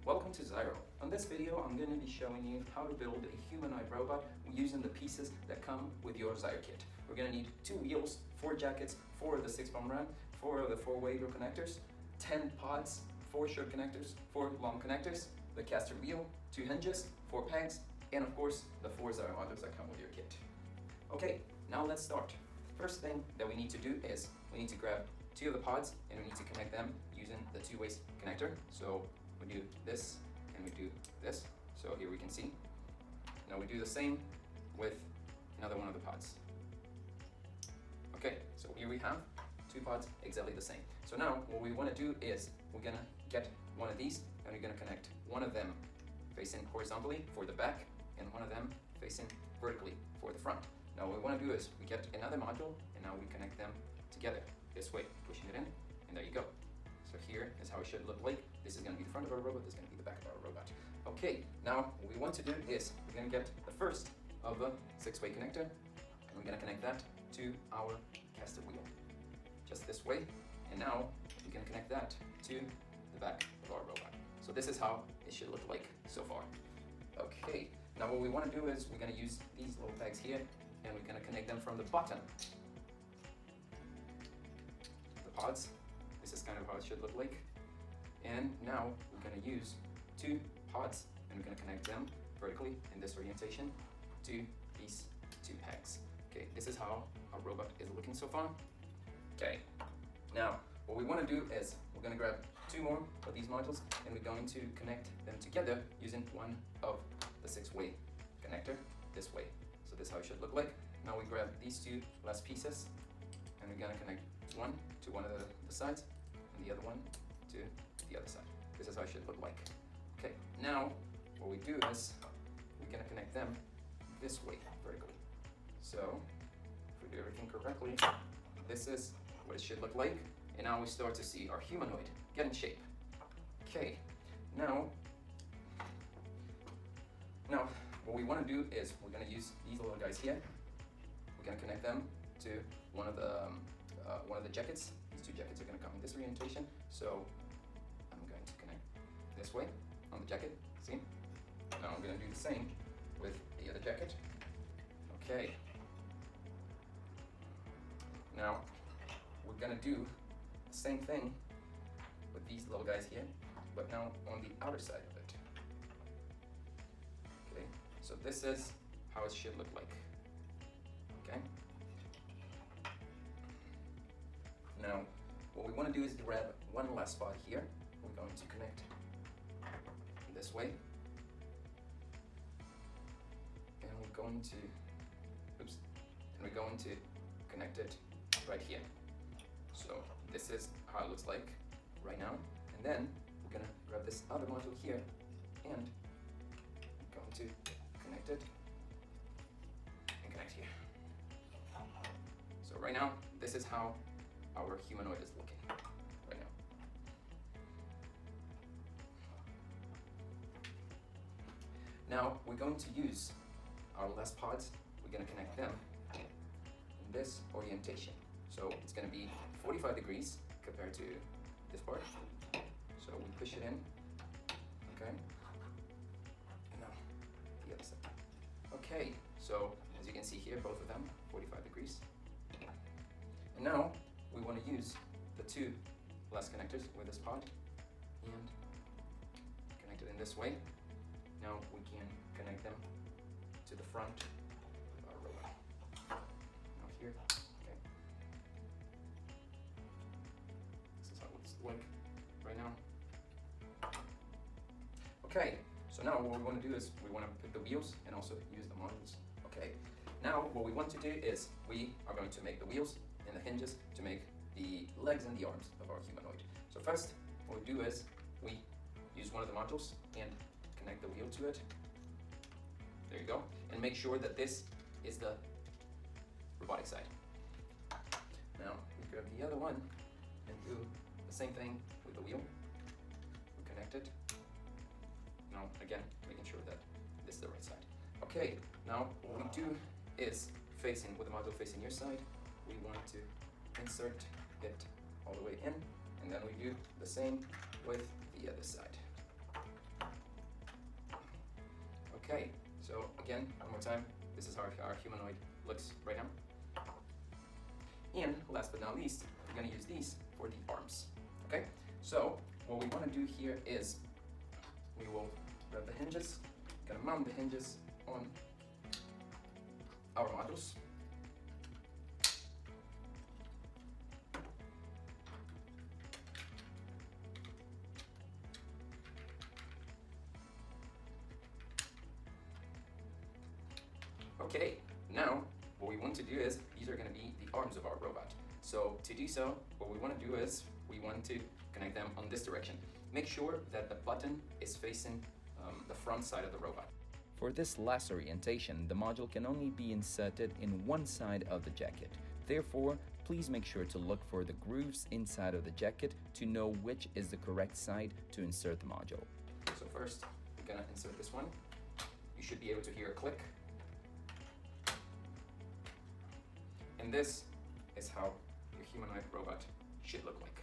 Welcome to Ziro. On this video, I'm going to be showing you how to build a humanoid robot using the pieces that come with your Ziro kit. We're going to need 2 wheels, 4 jackets, 4 of the 6-bomb ram, 4 of the 4-way connectors, 10 pods, 4 short connectors, 4 long connectors, the caster wheel, 2 hinges, 4 pegs, and of course the 4 Ziro modules that come with your kit. Okay, now let's start. First thing that we need to do is we need to grab 2 of the pods and we need to connect them using the 2-way connector. So we do this and we do this. So here we can see. Now we do the same with another one of the pods. Okay, so here we have 2 pods exactly the same. So now what we want to do is we're going to get one of these and we're going to connect one of them facing horizontally for the back and one of them facing vertically for the front. Now what we want to do is we get another module and now we connect them together this way, pushing it in, and there you go. So here is how it should look like. This is going to be the front of our robot, this is going to be the back of our robot. Okay, now what we want to do is we're going to get the first of the 6-way connector and we're going to connect that to our caster wheel. Just this way, and now we can connect that to the back of our robot. So this is how it should look like so far. Okay, now what we want to do is we're going to use these little pegs here and we're going to connect them from the bottom. The pods, this is kind of how it should look like. And now we're going to use 2 pods and we're going to connect them vertically in this orientation to these 2 pegs. Okay, this is how our robot is looking so far. Okay, now what we want to do is we're going to grab 2 more of these modules and we're going to connect them together using one of the 6-way connector this way. So this is how it should look like. Now we grab these 2 last pieces and we're going to connect one to one of the sides and the other one to the other side. This is how it should look like. Okay, now what we do is we're going to connect them this way vertically. So if we do everything correctly, this is what it should look like. And now we start to see our humanoid get in shape. Okay, now what we want to do is we're going to use these little guys here. We're going to connect them to one of the jackets. These 2 jackets are going to come in this orientation. So I'm going to connect this way on the jacket. See? Now I'm going to do the same with the other jacket. Okay. Now we're going to do the same thing with these little guys here, but now on the outer side of it. Okay, so this is how it should look like. Okay. Now, what we want to do is grab one last spot here. We're going to connect this way, and we're going to connect it right here. So this is how it looks like right now. And then we're gonna grab this other module here and I'm going to connect it and connect here. So right now, this is how our humanoid is looking right now. Now we're going to use our last pods. We're gonna connect them in this orientation. So it's going to be 45 degrees compared to this part. So we push it in, okay? And now the other side. Okay, so as you can see here, both of them, 45 degrees. And now we want to use the 2 last connectors with this pod and connect it in this way. Now we can connect them to the front of our robot. Now here. Like right now. Okay, so now what we want to do is we want to put the wheels and also use the modules. Okay, now what we want to do is we are going to make the wheels and the hinges to make the legs and the arms of our humanoid. So first, what we do is we use one of the modules and connect the wheel to it. There you go. And make sure that this is the robotic side. Now we grab the other one and do the same thing with the wheel. We connect it. Now again, making sure that this is the right side. Okay, now what we do is facing, with the module facing your side, we want to insert it all the way in, and then we do the same with the other side. Okay, so again, one more time, this is how our humanoid looks right now. And last but not least, we're gonna use these for the arms, okay? So what we wanna do here is we will grab the hinges, gonna mount the hinges on our modules. Okay, now what we want to do is, these are going to be the arms of our robot. So to do so, what we want to do is, we want to connect them on this direction. Make sure that the button is facing the front side of the robot. For this last orientation, the module can only be inserted in one side of the jacket. Therefore, please make sure to look for the grooves inside of the jacket to know which is the correct side to insert the module. So first, we're going to insert this one. You should be able to hear a click. And this is how your humanoid robot should look like.